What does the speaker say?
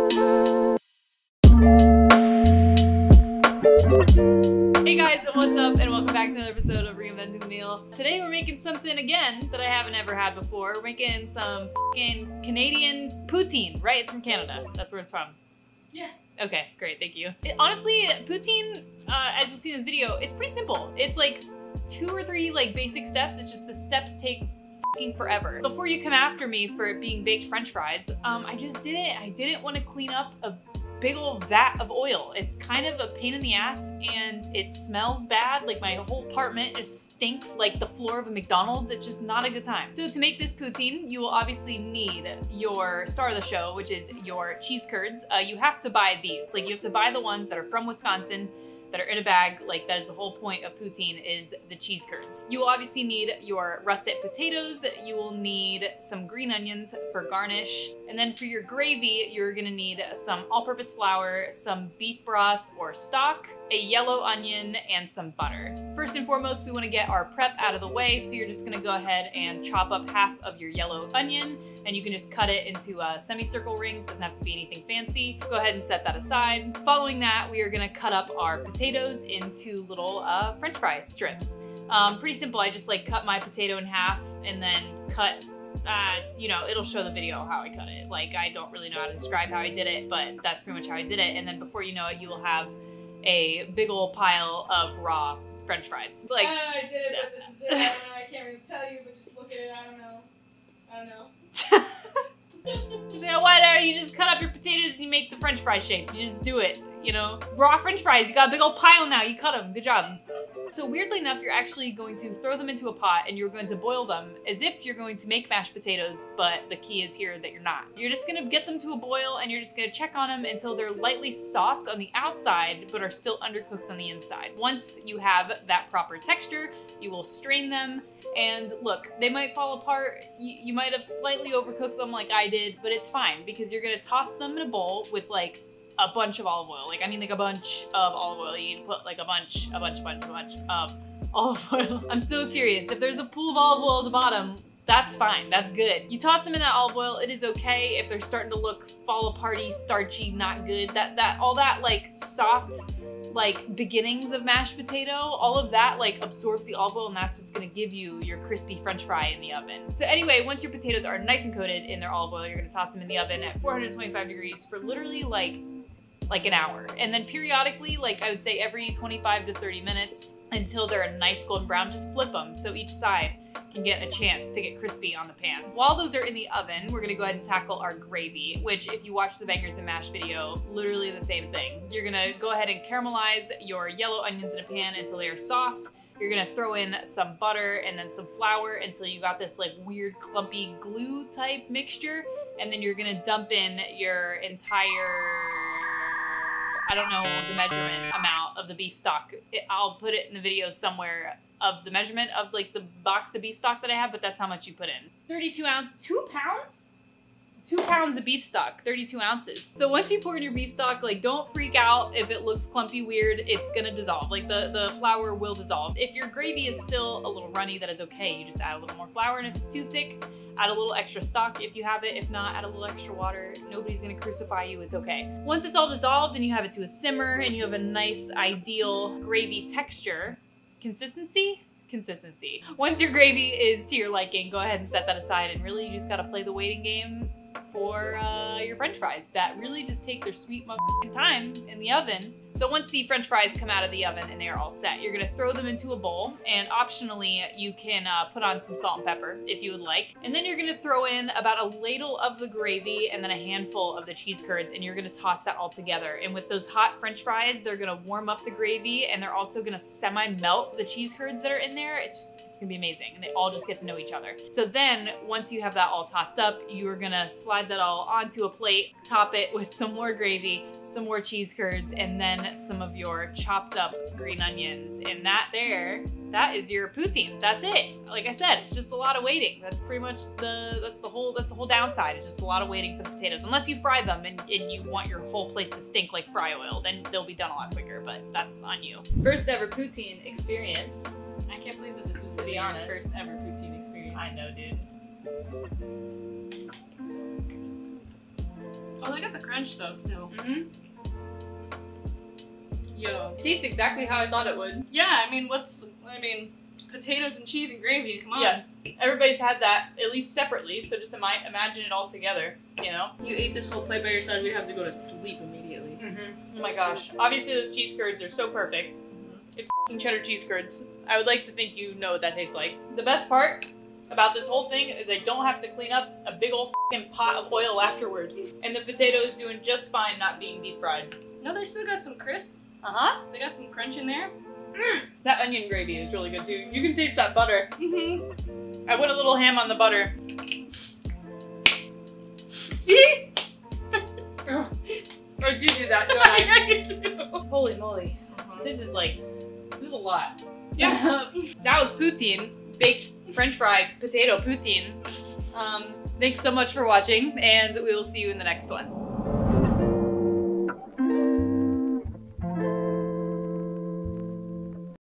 Hey guys, what's up, and welcome back to another episode of Reinventing the Meal. Today we're making something again that I haven't ever had before. We're making some f***ing Canadian poutine, right? It's from Canada. That's where it's from. Yeah. Okay, great, thank you. Honestly, poutine, as you'll see in this video, it's pretty simple. It's like 2 or 3 like basic steps. It's just the steps take f***ing forever. Before you come after me for it being baked French fries, I just did it. I didn't want to clean up a big old vat of oil. It's kind of a pain in the ass and it smells bad. Like my whole apartment just stinks like the floor of a McDonald's. It's just not a good time. So to make this poutine, you will obviously need your star of the show, which is your cheese curds. You have to buy these. Like you have to buy the ones that are from Wisconsin, that are in a bag. Like that is the whole point of poutine, is the cheese curds. You will obviously need your russet potatoes. You will need some green onions for garnish. And then for your gravy, you're gonna need some all-purpose flour, some beef broth or stock, a yellow onion, and some butter. First and foremost, we wanna get our prep out of the way. So you're just gonna go ahead and chop up half of your yellow onion, and you can just cut it into semicircle rings. Doesn't have to be anything fancy. Go ahead and set that aside. Following that, we are gonna cut up our potatoes into little French fry strips. Pretty simple. I just like cut my potato in half and then cut, you know, it'll show the video how I cut it. Like I don't really know how to describe how I did it, but that's pretty much how I did it. And then before you know it, you will have a big old pile of raw French fries. Like, I did it, but this is it. I can't really tell you, but just look at it. I don't know. Yeah, whatever, you just cut up your potatoes and you make the French fry shape. You just do it, you know? Raw French fries, you got a big old pile now, you cut them, good job. So weirdly enough, you're actually going to throw them into a pot and you're going to boil them as if you're going to make mashed potatoes, but the key is here that you're not. You're just gonna get them to a boil and you're just gonna check on them until they're lightly soft on the outside, but are still undercooked on the inside. Once you have that proper texture, you will strain them. And look, they might fall apart. You might have slightly overcooked them like I did, but it's fine because you're gonna toss them in a bowl with like a bunch of olive oil. Like, I mean like a bunch of olive oil. You need to put like a bunch of olive oil. I'm so serious. If there's a pool of olive oil at the bottom, that's fine, that's good. You toss them in that olive oil, it is okay if they're starting to look fall aparty, starchy, not good. All that like soft, like beginnings of mashed potato, all of that like absorbs the olive oil and that's what's gonna give you your crispy French fry in the oven. So anyway, once your potatoes are nice and coated in their olive oil, you're gonna toss them in the oven at 425 degrees for literally like an hour. And then periodically, like I would say every 25 to 30 minutes until they're a nice golden brown, just flip them so each side can get a chance to get crispy on the pan. While those are in the oven, we're gonna go ahead and tackle our gravy, which if you watch the Bangers and Mash video, literally the same thing. You're gonna go ahead and caramelize your yellow onions in a pan until they are soft. You're gonna throw in some butter and then some flour until you got this like weird clumpy glue type mixture. And then you're gonna dump in your entire, I don't know the measurement amount of the beef stock. I'll put it in the video somewhere of the measurement of like the box of beef stock that I have, but that's how much you put in. 32 ounce, 2 pounds? 2 pounds of beef stock, 32 ounces. So once you pour in your beef stock, like don't freak out if it looks clumpy weird, it's gonna dissolve. Like the flour will dissolve. If your gravy is still a little runny, that is okay. You just add a little more flour, and if it's too thick, add a little extra stock if you have it. If not, add a little extra water. Nobody's gonna crucify you, it's okay. Once it's all dissolved and you have it to a simmer and you have a nice ideal gravy texture, consistency. Once your gravy is to your liking, go ahead and set that aside, and really you just gotta play the waiting game for your French fries that really just take their sweet time in the oven. So once the French fries come out of the oven and they are all set, you're gonna throw them into a bowl, and optionally you can put on some salt and pepper if you would like. And then you're gonna throw in about a ladle of the gravy and then a handful of the cheese curds, and you're gonna toss that all together. And with those hot French fries, they're gonna warm up the gravy and they're also gonna semi-melt the cheese curds that are in there. It's gonna be amazing, and they all just get to know each other. So then once you have that all tossed up, you're gonna slide that all onto a plate, top it with some more gravy, some more cheese curds, and then some of your chopped up green onions. And that is your poutine. That's it. Like I said, it's just a lot of waiting. That's pretty much that's the whole downside. It's just a lot of waiting for the potatoes. Unless you fry them and you want your whole place to stink like fry oil, then they'll be done a lot quicker, but that's on you. First ever poutine experience. I can't believe that this is To be your honest. first ever poutine experience. I know, dude. Oh, they got the crunch though still. Mm-hmm. Yo. It tastes exactly how I thought it would. Yeah, I mean, potatoes and cheese and gravy, come on. Yeah. Everybody's had that, at least separately, so just imagine it all together, you know? You ate this whole plate by yourself, we'd have to go to sleep immediately. Oh my gosh. Obviously those cheese curds are so perfect. It's f***ing cheddar cheese curds. I would like to think you know what that tastes like. The best part about this whole thing is I don't have to clean up a big old f***ing pot of oil afterwards. And the potato is doing just fine not being deep fried. No, they still got some crisp. Uh-huh. They got some crunch in there. That onion gravy is really good too. You can taste that butter. I put a little ham on the butter. See? I do that, don't I? Yeah, you do. Holy moly. This is a lot. Yeah. That was poutine. Baked french fried potato poutine. Thanks so much for watching, and we will see you in the next one.